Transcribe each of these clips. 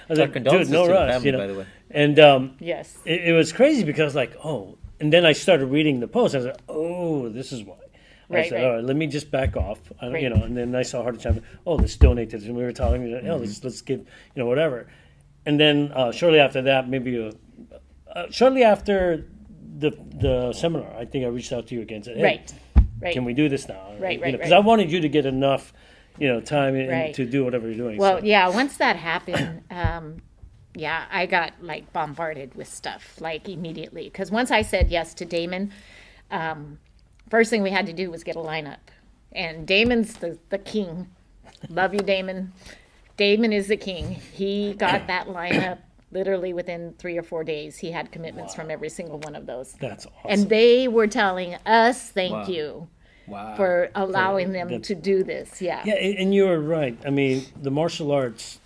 was like, dude, no rush, family, by the way. And Yes. it was crazy because like, oh, and then I started reading the post. I was like, oh, this is why. I said, all right, let me just back off, you know. And then I saw Heart Attack. Oh, let's donate to this. And we were talking, oh, let's give, you know, whatever. And then shortly after that, maybe shortly after the seminar, I think I reached out to you again and said, hey, right. can we do this now? Right. Because I wanted you to get enough, you know, time to do whatever you're doing. Well, yeah, once that happened, yeah, I got like bombarded with stuff like immediately. Because once I said yes to Damon, first thing we had to do was get a lineup. And Damon's the king. Love you, Damon. Damon is the king. He got that lineup literally within 3 or 4 days. He had commitments from every single one of those. That's awesome. And they were telling us thank you for allowing them to do this. Yeah. Yeah, and you were right. I mean, the martial arts,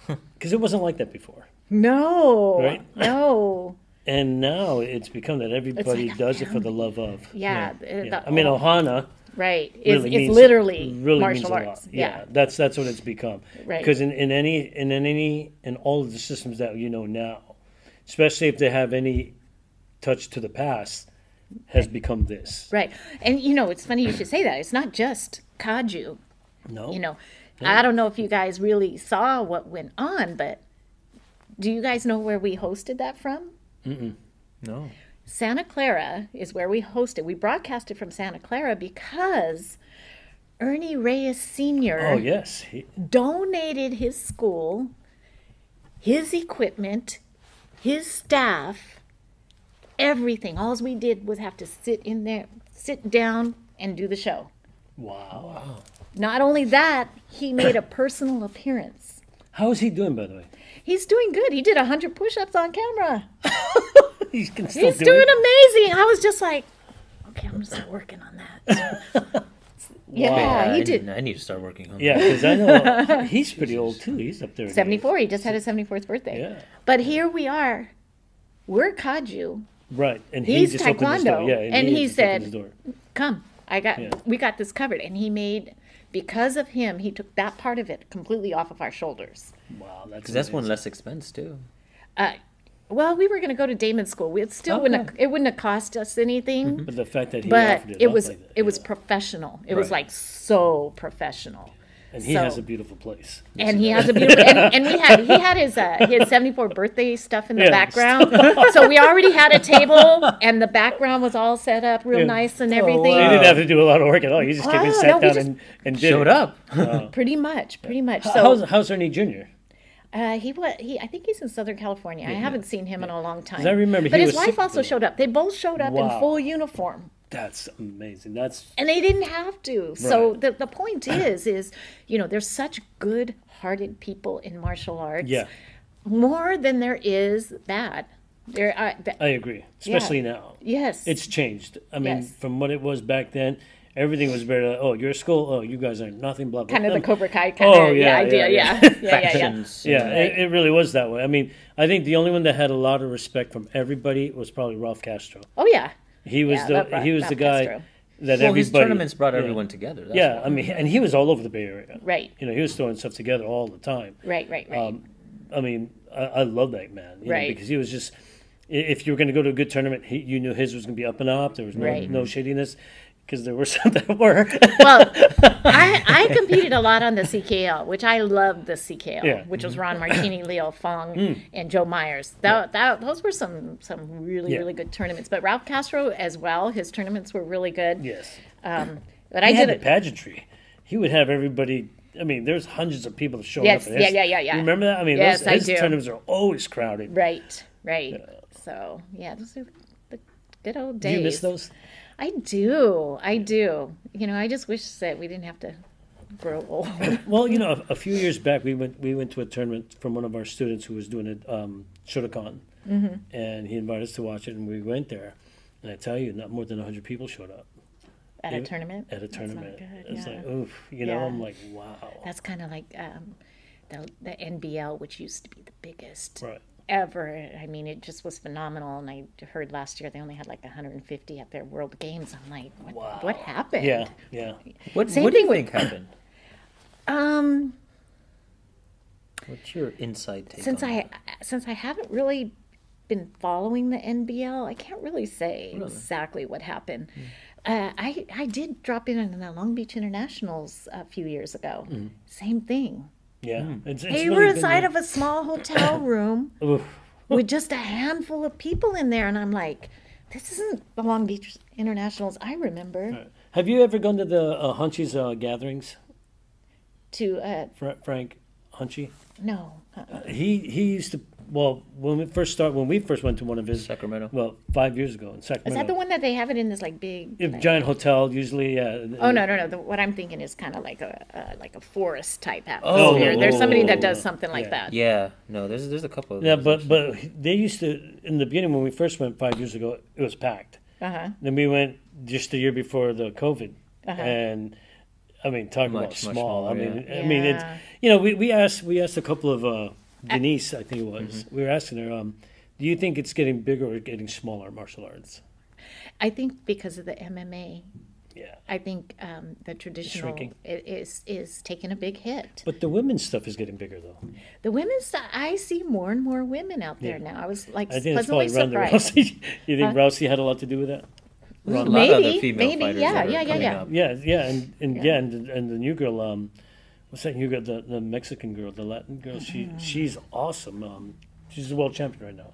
because it wasn't like that before. No. Right? No. And now it's become that everybody does it for the love of. Yeah. I mean, Ohana. Right. Really it's literally really martial means arts. A lot. Yeah. That's what it's become. Right. Because in all of the systems that you know now, especially if they have any touch to the past, has become this. Right. And you know, it's funny you should say that. It's not just Kaju. No. You know, I don't know if you guys really saw what went on, but do you guys know where we hosted that from? No. Santa Clara is where we hosted. We broadcasted from Santa Clara because Ernie Reyes Sr. Donated his school, his equipment, his staff, everything. All we did was have to sit down and do the show. Wow. Not only that, he made a personal appearance. How is he doing, by the way? He's doing good. He did 100 push-ups on camera. He's doing amazing. I was just like, okay, I'm going to start working on that. Yeah, he did. I need to start working on that. Yeah, because I know he's pretty old, too. He's up there. 74. He just had his 74th birthday. Yeah. But here we are. We're Kaju. Right. And he's just Taekwondo. Opened his door. Yeah, and he said, come, we got this covered. And he made, because of him, he took that part of it completely off of our shoulders. Wow. That's one less expense, too. Well, we were going to go to Damon's school. It still wouldn't have cost us anything. But the fact that he offered it was professional. It was like so professional. And he has a beautiful place. And he has a beautiful and he had his 74th birthday stuff in the background. So we already had a table and the background was all set up real nice and everything. Wow. You didn't have to do a lot of work at all. You just came and sat down and showed up. Pretty much. So how's Ernie Jr.? I think he's in Southern California. I haven't seen him in a long time. I remember but his wife also showed up. They both showed up in full uniform. That's amazing. And they didn't have to. Right. So the point is, you know, there's such good-hearted people in martial arts. Yeah. More than there is bad. I agree, especially now. Yes. It's changed. I mean, from what it was back then. Everything was very, your school, you guys are nothing, blah, blah, kind blah. of the Cobra Kai idea, yeah. Factions. Yeah, it really was that way. I mean, I think the only one that had a lot of respect from everybody was probably Ralph Castro. Oh, yeah. He was the guy Castro. that everybody... his tournaments brought everyone together. That's I mean, and he was all over the Bay Area. Right. You know, he was throwing stuff together all the time. Right. I mean, I love that man. You know, because he was just... If you were going to go to a good tournament, you knew his was going to be up and up. There was no shadiness. Because there were some that were. Well, I competed a lot on the CKL, which I loved the CKL, which was Ron Martini, Leo Fong, and Joe Myers. Those were some really good tournaments. But Ralph Castro as well, his tournaments were really good. Yes. But he had the pageantry. He would have everybody. I mean, there's hundreds of people that show up. Yeah. You remember that? I mean, his tournaments are always crowded. Right. So, those are the good old days. Do you miss those? I do. You know, I just wish that we didn't have to grow old. Well, you know, a few years back, we went to a tournament from one of our students who was doing a Shotokan, and he invited us to watch it, and we went there, and I tell you, not more than 100 people showed up. At a tournament? At a tournament. That's not good. It's like, oof, you know, I'm like, wow. That's kind of like the NBL, which used to be the biggest. Right. Ever. I mean, it just was phenomenal. And I heard last year they only had like 150 at their World Games. I'm like, what happened? Yeah. What do you think happened? What's your inside take Since on I haven't really been following the NBL, I can't really say exactly what happened. I did drop in on the Long Beach Internationals a few years ago. Same thing. Yeah, it's They really were been inside of a small hotel room Oof. with just a handful of people in there, and I'm like, this isn't the Long Beach Internationals I remember. Have you ever gone to the Hunchy's gatherings? To Frank Hunchy? no. He used to. Well, when we first went to one of his Sacramento? Well, 5 years ago in Sacramento. Is that the one that they have it in this like big like, giant hotel? Usually, yeah. Oh no. What I'm thinking is kind of like a forest type Oh, atmosphere. There's somebody that does something like yeah. that. Yeah, no, there's a couple of Yeah, those, but they used to in the beginning when we first went 5 years ago. It was packed. Then we went just the year before the COVID, and I mean, talk about Much small. smaller, I mean, it's we asked a couple of Denise, I think it was. We were asking her, do you think it's getting bigger or getting smaller martial arts? I think because of the MMA. Yeah. I think the traditional shrinking. is taking a big hit. But the women's stuff is getting bigger though. The women's stuff, I see more and more women out there now. I was like I think it's pleasantly probably Ronda surprised. Rousey. You think Rousey had a lot to do with that? A lot of Maybe, other female maybe, fighters yeah, that are yeah, coming yeah. up. Yeah, and the new girl, what's that new girl? The Mexican girl, the Latin girl. She's awesome. She's the world champion right now.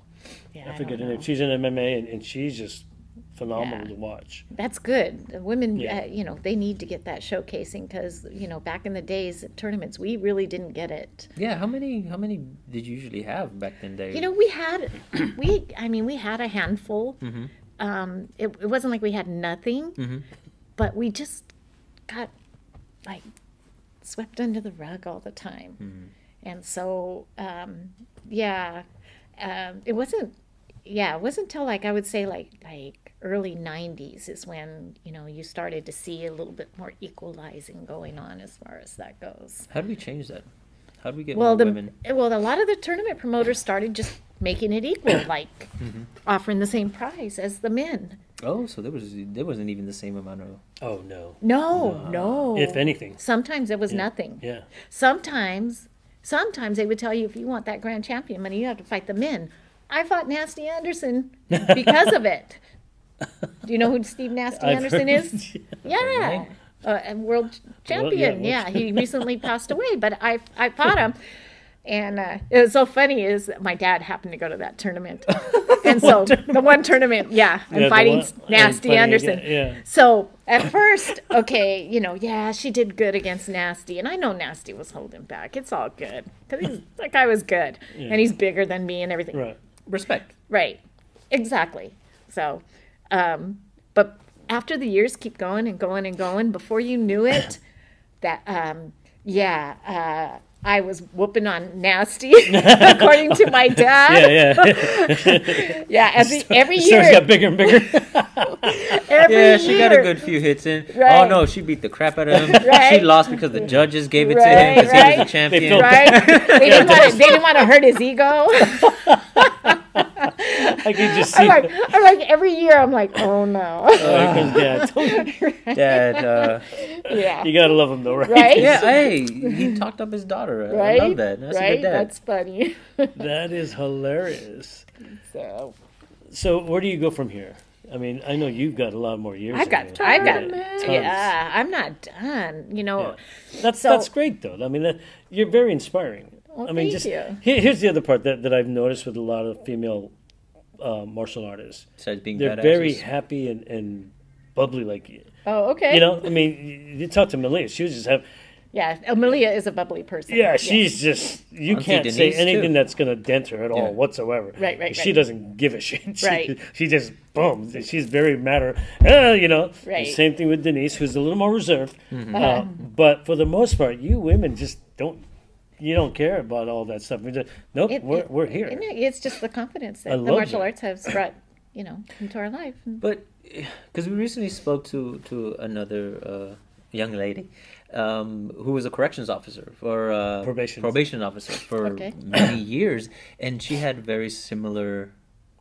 Yeah, I forget don't her name. know. She's in MMA and she's just phenomenal to watch. That's good. The women, Yeah. they need to get that showcasing because, back in the days at tournaments, we really didn't get it. Yeah, how many did you usually have back in the day? We had, we had a handful. It wasn't like we had nothing, but we just got like swept under the rug all the time. And so, it wasn't until like I would say like early 90s is when you started to see a little bit more equalizing going on as far as that goes. How do we change that? How do we get Well, more women? a lot of the tournament promoters started just making it equal, like offering the same prize as the men. Oh, so there wasn't even the same amount of. Oh no. No. If anything. Sometimes it was nothing. Yeah. Sometimes they would tell you if you want that grand champion money, you have to fight the men. I fought Nasty Anderson because of it. Do you know who Steve Nasty Anderson is? Yeah. A world champion. yeah, He recently passed away, but I fought him. And it was so funny is my dad happened to go to that tournament. And so the one tournament, I'm fighting Nasty Anderson. Again, yeah. So at first, she did good against Nasty. And I know Nasty was holding back. It's all good. Because that guy was good. Yeah. And he's bigger than me and everything. Right. Respect. Right. Exactly. So, but after the years keep going and going and going, before you knew it, that, I was whooping on Nasty, according to my dad. Yeah. Every So year. it got bigger and bigger. She got a good few hits in. Right. Oh no, she beat the crap out of him. Right. She lost because the judges gave it to him because he was the champion. Right? They didn't want to hurt his ego. I can just see. I'm like every year. I'm like, oh no. Dad. Yeah. You gotta love him though, right? Right? Yeah. Hey, he talked up his daughter. I love that. That's a good dad. That's funny. That is hilarious. So where do you go from here? I mean, I know you've got a lot more years. I got tons. yeah. I'm not done. Yeah. That's great though. I mean, you're very inspiring. Well, I mean, thank you. Here's the other part that I've noticed with a lot of female martial artists. Besides being They're badasses. very happy and bubbly like you. Oh, okay. I mean, you talk to Malia. She was just Yeah, Amelia is a bubbly person. Yeah, she's just, you can't say Denise, anything too. that's going to dent her at all whatsoever. Right. She doesn't give a shit. Right. She just, boom. She's very matter. Right. The same thing with Denise, who's a little more reserved. But for the most part, you women just don't care about all that stuff. We just, we're here. It's just the confidence that I the love martial that. arts has brought, into our life. But because we recently spoke to another young lady who was a corrections officer for Probation officer for many years, and she had very similar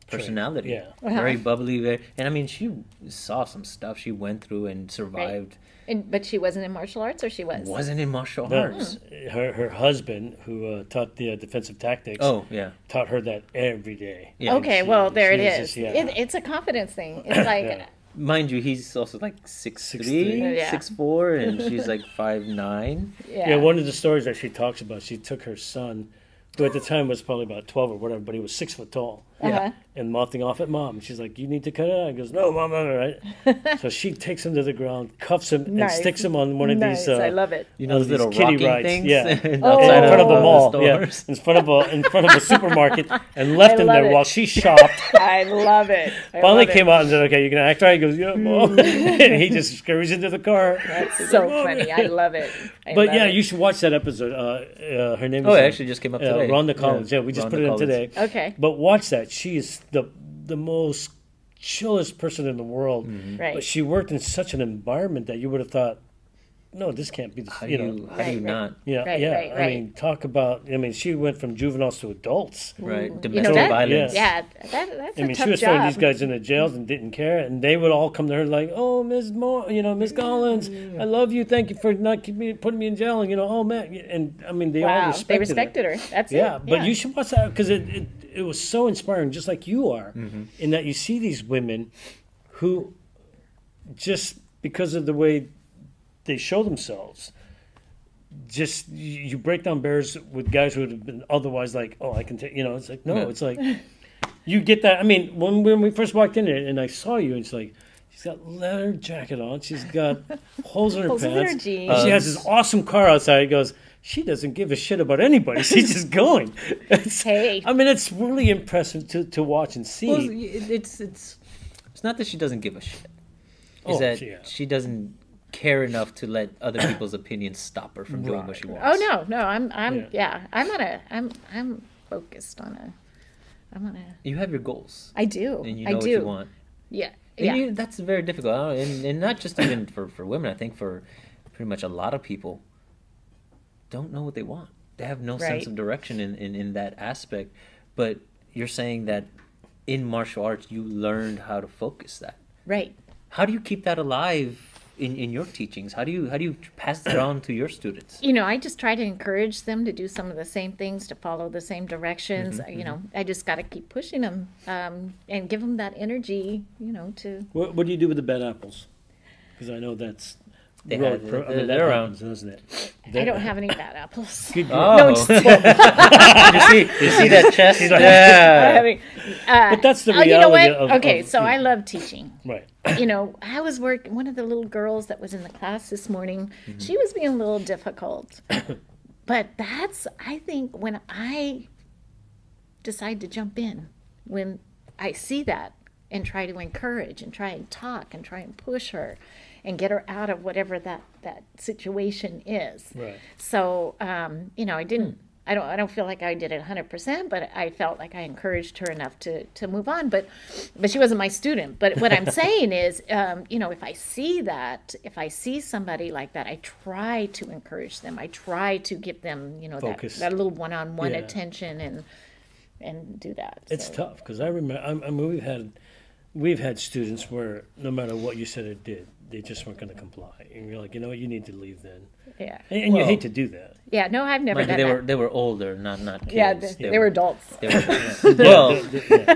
personality. Yeah. Very bubbly, and I mean, she saw some stuff she went through and survived. But she wasn't in martial arts, or she was? Wasn't in martial No, arts. her husband, who taught the defensive tactics, taught her that every day. Yeah. Okay, well, there it is. Just, yeah. It's a confidence thing. It's like, Mind you, he's also like 6'3", Yeah. 6'4", and she's like 5'9". yeah. Yeah, one of the stories that she talks about, she took her son, who at the time was probably about 12 or whatever, but he was 6 foot tall. Uh-huh. And mouthing off at Mom. She's like, you need to cut it out. He goes, no, Mom, all right. So she takes him to the ground, cuffs him, and sticks him on one of these. I love it. You know, those little kiddie rocking rides. things? Yeah. outside In front of a the mall. stores. Yeah. In front of a supermarket, and left him love there it. while she shopped. I love it. Finally came out and said, okay, you can act right. He goes, yeah, Mom. And he just scurries into the car. That's so funny. I love it. But yeah, you should watch that episode. Her name is it actually just came up today. Rhonda Collins. Yeah, we just Rhonda put it in Collins. today. Okay. But watch that. She is the most chillest person in the world. Right. But she worked in such an environment that you would have thought, no, this can't be the How do you Right. not? Yeah, Right, yeah. right, I mean, talk about. I mean, she went from juveniles to adults. Right. You Domestic know, violence. Yeah, that's I a mean, she tough was throwing job. these guys in the jails and didn't care, and they would all come to her like, "Oh, Miss Miss Collins, I love you. Thank you for not putting me in jail." And oh man, and I mean, they all respected they respected her. That's Yeah, it. but you should watch that because it was so inspiring, just like you are, in that you see these women who, just because of the way they show themselves, just you break down barriers with guys who would have been otherwise like, oh, I can take, it's like, no, it's like, you get that. I mean, when we first walked in there and I saw you, and it's like, she's got leather jacket on, she's got holes in her Holes in pants, her jeans. and she has this awesome car outside. He goes, she doesn't give a shit about anybody. She's just going. Hey. I mean, it's really impressive to watch and see. Well, it's not that she doesn't give a shit. It's that she doesn't care enough to let other people's opinions stop her from doing what she wants. Oh no, I'm focused on You have your goals. I do. And you I know do. what you want. Yeah. And Yeah. that's very difficult. And not just even for women. I think for pretty much a lot of people don't know what they want. They have no sense of direction in that aspect. But you're saying that in martial arts, you learned how to focus that. Right. How do you keep that alive in your teachings? How do you pass that on to your students? I just try to encourage them to do some of the same things, to follow the same directions. I just got to keep pushing them and give them that energy, to... What do you do with the bad apples? Because I know that's... They're that around. happens, doesn't it? I don't have any bad apples. Good Oh. No, just kidding. you see that chest? Yeah. But that's the Oh, you know what? reality Okay, of so I love teaching. Right. I was working, one of the little girls that was in the class this morning, she was being a little difficult. But that's, I think, when I decide to jump in, when I see that and try to encourage and try and talk and try and push her and get her out of whatever that situation is. Right. So, I don't feel like I did it 100%, but I felt like I encouraged her enough to move on. But she wasn't my student. But what I'm saying is, if I see that, if I see somebody like that, I try to encourage them. I try to give them, that little one-on-one attention and do that. It's tough because I remember. I mean, we've had students where no matter what you said or did, they just weren't going to comply, and you're like, you know what, you need to leave then. Yeah. And you hate to do that. Yeah. No, I've never done that. They were older, not kids. Yeah, they were adults. Well,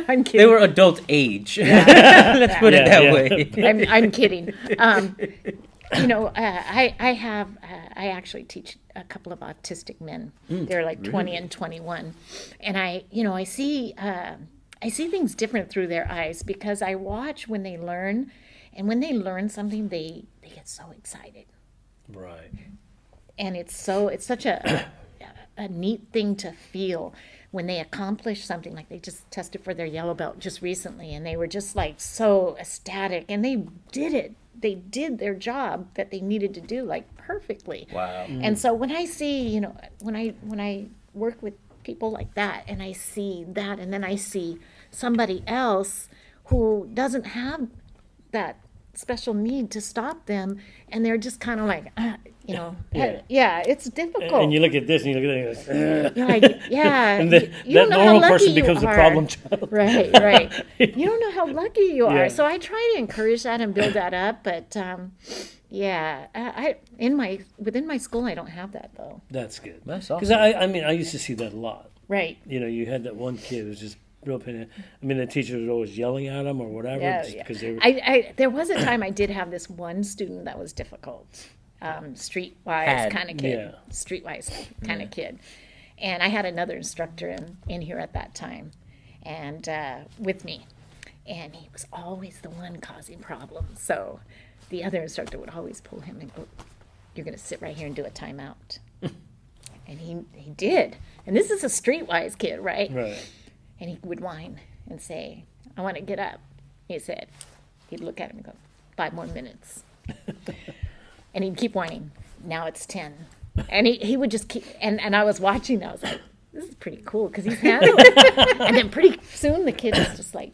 I'm kidding. they were adult age. Let's put it that way. I'm kidding. I actually teach a couple of autistic men. They're like 20 and 21, and I see things different through their eyes because I watch when they learn, and when they learn something, they get so excited. Right. And it's such a neat thing to feel when they accomplish something. Like they just tested for their yellow belt just recently, and they were just like so ecstatic, and they did it. They did their job that they needed to do like perfectly. Wow. And so when I see, when I work with people like that, and I see that, and then I see somebody else who doesn't have that special need to stop them, and they're just kind of like, you know, it's difficult. And you look at this and you look at it and you're like, yeah. and you don't that know how normal lucky person you becomes the are. problem child. Right. You don't know how lucky you are. Yeah. So I try to encourage that and build that up. But within my school, I don't have that though. That's good. That's Because awesome. I mean, I used to see that a lot. Right. You know, you had that one kid who was just real pain. I mean, the teacher was always yelling at him or whatever. Yeah. They were, There was a time I did have this one student that was difficult. Streetwise kind of kid. Yeah. Streetwise kind of kid. And I had another instructor in here at that time, and with me, and he was always the one causing problems. So the other instructor would always pull him and go, "You're going to sit right here and do a timeout." And he did. And this is a streetwise kid, right? right. And he would whine and say, "I want to get up." He said, he'd look at him and go, 5 more minutes. And he'd keep whining. Now it's 10. And he would just keep, and I was watching, I was like, this is pretty cool because he's handling it. And then pretty soon the kid was just like,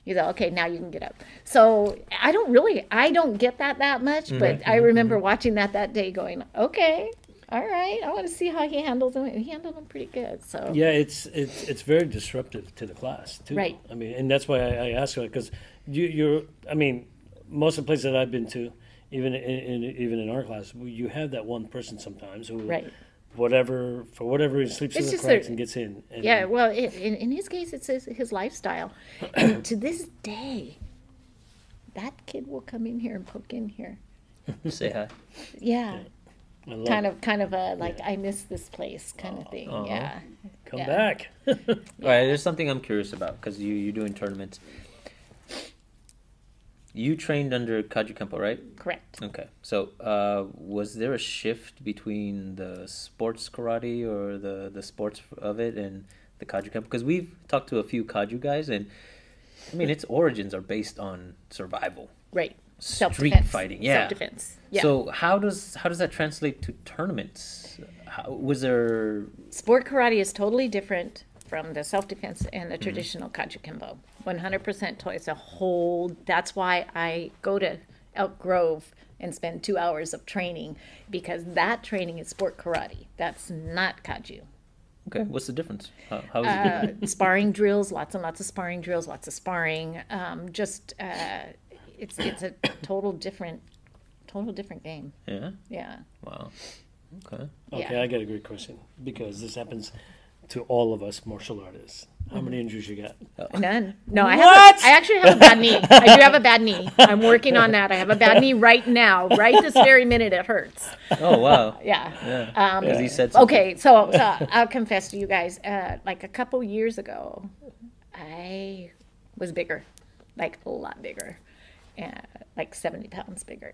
he's like, okay, now you can get up. So I don't get that much, but I remember watching that day going, okay, all right, I want to see how he handles them. He handled them pretty good. So Yeah, it's very disruptive to the class too. Right. I mean, and that's why I ask her, because I mean, most of the places that I've been to, even in our class, you have that one person sometimes who, Right. for whatever reason, sleeps It's in the just cracks and gets in. And, yeah, well, in his case, it's his lifestyle. And to this day, that kid will come in here and poke in here. Say hi. Yeah, I love kind of a like, I miss this place kind of thing. Yeah, Come yeah. back. All right, there's something I'm curious about because you're doing tournaments. You trained under Kajukenbo, right? Correct. Okay. So was there a shift between the sports karate or the sports of it and the Kajukenbo? Because we've talked to a few Kaju guys, and I mean, its origins are based on survival. Right. Street fighting, yeah. Self-defense. Yeah. So how does that translate to tournaments? Was there... Sport karate is totally different from the self-defense and the traditional Kajukenbo. 100% it's a whole, that's why I go to Elk Grove and spend 2 hours of training, because that training is sport karate. That's not Kaju. Okay, what's the difference? How is it different? Sparring drills, lots and lots of sparring drills, lots of sparring. It's a total different game. Yeah? Yeah. Wow. Okay. Okay, Yeah. I got a great question, because this happens to all of us martial artists. How Mm-hmm. many injuries you got? None. No, I What? I actually have a bad knee. I do have a bad knee. I'm working on that. I have a bad knee right now. Right this very minute, it hurts. Oh, wow. Yeah. Yeah. Because he said something. Okay, so I'll confess to you guys. Like a couple years ago, I was bigger, like a lot bigger, like 70 pounds bigger.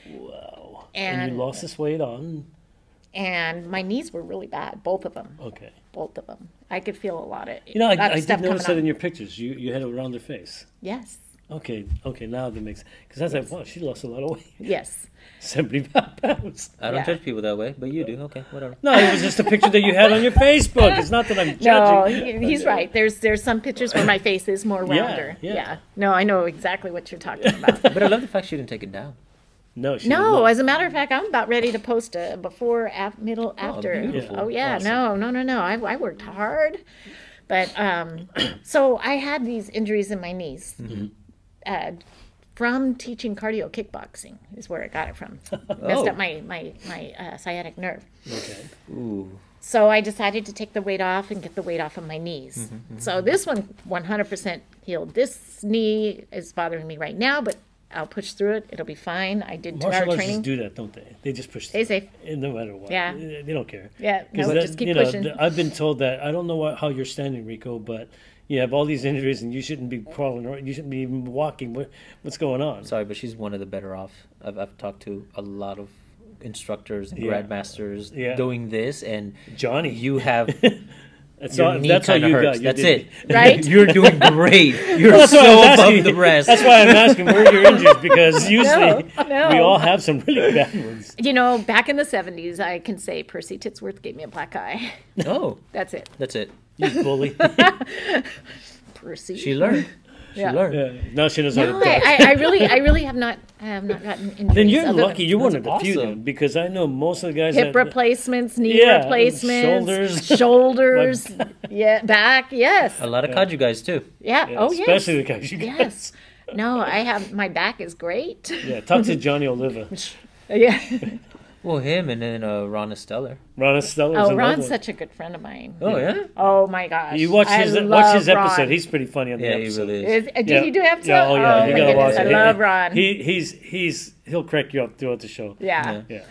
Wow. And- you lost this weight on? And my knees were really bad, both of them. Okay. Both of them. I could feel a lot of I lot of did stuff notice that coming in on. your pictures. You had it around their face. Yes. Okay, now that makes, because I was like, wow, she lost a lot of weight. Yes. 75 pounds. I don't Yeah. judge people that way, but you do. Okay, whatever. No, it was just a picture that you had on your Facebook. It's not that I'm No, judging. he's right. There's some pictures where my face is more Yeah, rounder. yeah. No, I know exactly what you're talking about. But I love the fact she didn't take it down. No, she No, did not. as a matter of fact, I'm about ready to post a before, middle, after. beautiful. Oh yeah, Awesome. no. I worked hard, but so I had these injuries in my knees from teaching cardio kickboxing. Is where I got it from. Messed up my sciatic nerve. Okay. Ooh. So I decided to take the weight off and get the weight off of my knees. So this one 100% healed. This knee is bothering me right now, but I'll push through it. It'll be fine. I did 2 Martial hour artists training. do that, don't they? They just push Stay through. safe. No matter what. Yeah. They don't care. Yeah, 'Cause no, that- just keep you know, pushing. I've been told that, I don't know how you're standing, Rico, but you have all these injuries and you shouldn't be crawling around. You shouldn't be even walking. What's going on? Sorry, but she's one of the better off. I've talked to a lot of instructors and Yeah. grandmasters Yeah. doing this, and Johnny. you have That's your all, knee that's all kind of you hurts. got. You That's did- it. Right? You're doing great. You're That's why I so was above asking. the rest. That's why I'm asking, where are your injuries? Because usually No. we all have some really bad ones. You know, back in the 70s, I can say Percy Titsworth gave me a black eye. Oh, That's it. that's it. You bully. Percy. She learned. She learned. Yeah. Now she knows how to No, duck. I really have not gotten injuries. Then you're other lucky. You're one of the That's few awesome. then, because I know most of the guys hip that replacements, knee Yeah, replacements, shoulders. shoulders, yeah, back, yes, A lot of Kaju guys too. yeah, yeah, oh yes, especially the guys you guys. yes. No, I have my back is great. Yeah, talk to Johnny Oliva. Yeah. Well, him and then Ron Esteller. Ron Estella. Oh, Ron's such a good friend of mine. Oh yeah. Oh my gosh. You watch I his love episode. Ron. He's pretty funny on the Yeah, he episode. really is. Did you do episode? Yeah, oh yeah, my you gotta goodness, watch I it. love Ron. He'll crack you up throughout the show. Yeah. Yeah.